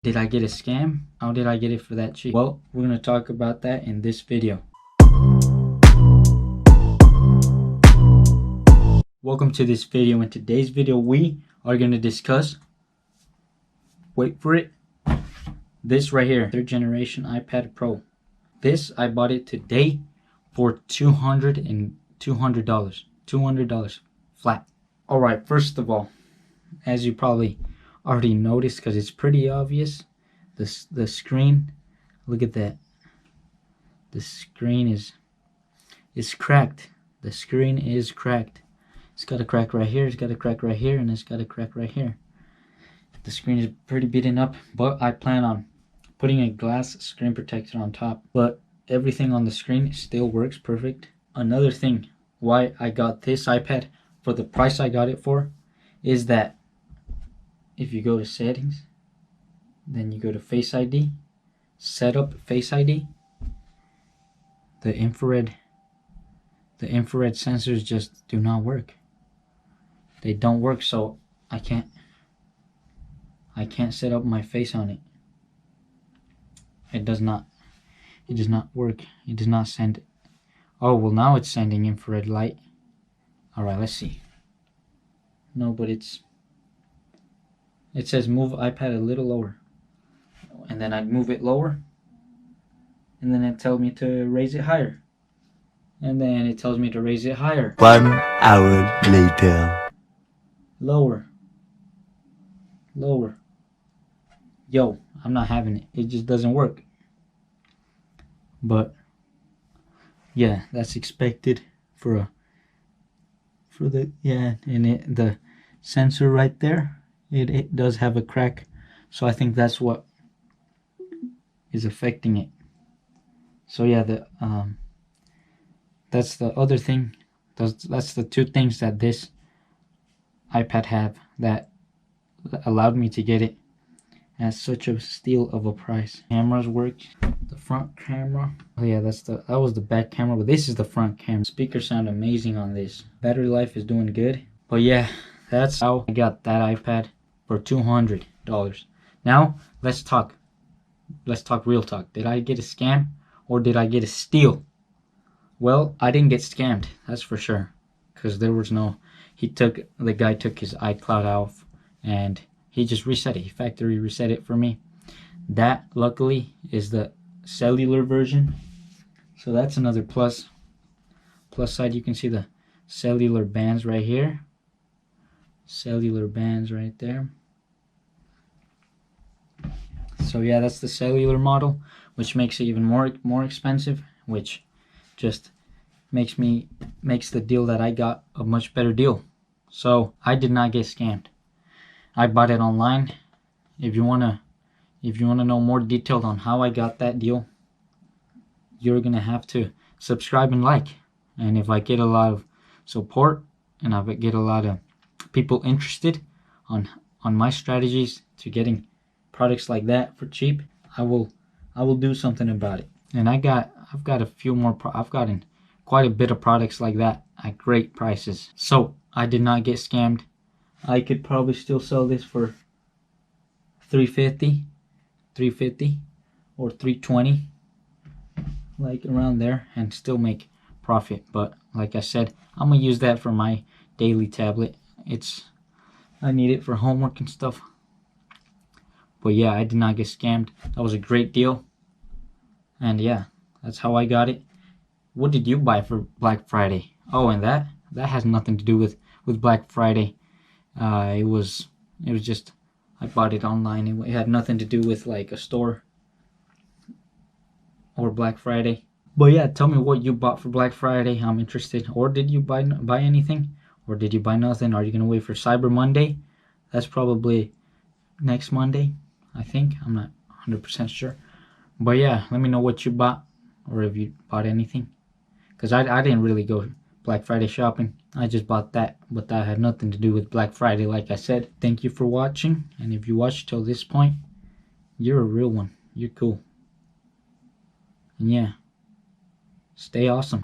Did I get a scam? How did I get it for that cheap? Well, we're going to talk about that in this video. Welcome to this video. In today's video, we are going to discuss, wait for it, this right here, 3rd generation iPad Pro. This, I bought it today for $200 flat. Alright, first of all, as you probably already noticed, because it's pretty obvious, the screen, look at that, the screen is cracked. The screen is cracked. It's got a crack right here, it's got a crack right here, and it's got a crack right here. The screen is pretty beaten up, but I plan on putting a glass screen protector on top, but everything on the screen still works perfect. Another thing why I got this iPad for the price I got it for is that if you go to settings, then you go to Face ID, set up Face ID, the infrared sensors just do not work. They don't work, so I can't set up my face on it. It does not work. It does not send. Oh, well, now it's sending infrared light. Alright, let's see. No, but it says move iPad a little lower, and then I'd move it lower, and then it tells me to raise it higher, and then it tells me to raise it higher. 1 hour later. Lower. Yo, I'm not having it. It just doesn't work. But yeah, that's expected for the the sensor right there. It does have a crack, so I think that's what is affecting it. So yeah, that's the other thing. That's the two things that this iPad have that allowed me to get it at such a steal of a price. Cameras work. The front camera. Oh yeah, that was the back camera, but this is the front camera. Speakers sound amazing on this. Battery life is doing good. But yeah, that's how I got that iPad for $200. Now let's talk real talk. Did I get a scam or did I get a steal? Well, I didn't get scammed, that's for sure, because there was no, the guy took his iCloud off and he just reset it. He factory reset it for me. That luckily is the cellular version, so that's another plus side. You can see the cellular bands right here, cellular bands right there. So yeah, that's the cellular model, which makes it even more expensive, which just makes the deal that I got a much better deal. So I did not get scammed. I bought it online. If you wanna know more detailed on how I got that deal, you're gonna have to subscribe and like. And if I get a lot of support and I get a lot of people interested on my strategies to getting products like that for cheap, I will do something about it. And I've got a few more. I've gotten quite a bit of products like that at great prices. So I did not get scammed. I could probably still sell this for $350 or $320, like around there, and still make profit. But like I said, I'm gonna use that for my daily tablet. I need it for homework and stuff. But yeah, I did not get scammed. That was a great deal. And yeah, that's how I got it. What did you buy for Black Friday? Oh, and that has nothing to do with Black Friday. It was just, I bought it online. It had nothing to do with like a store or Black Friday. But yeah, tell me what you bought for Black Friday. I'm interested. Or did you buy anything? Or did you buy nothing? Are you gonna wait for Cyber Monday? That's probably next Monday, I think. I'm not 100% sure. But yeah, let me know what you bought, or if you bought anything, because I didn't really go Black Friday shopping. I just bought that, but that had nothing to do with Black Friday, like I said. Thank you for watching, and if you watched till this point, you're a real one. You're cool. And yeah, stay awesome.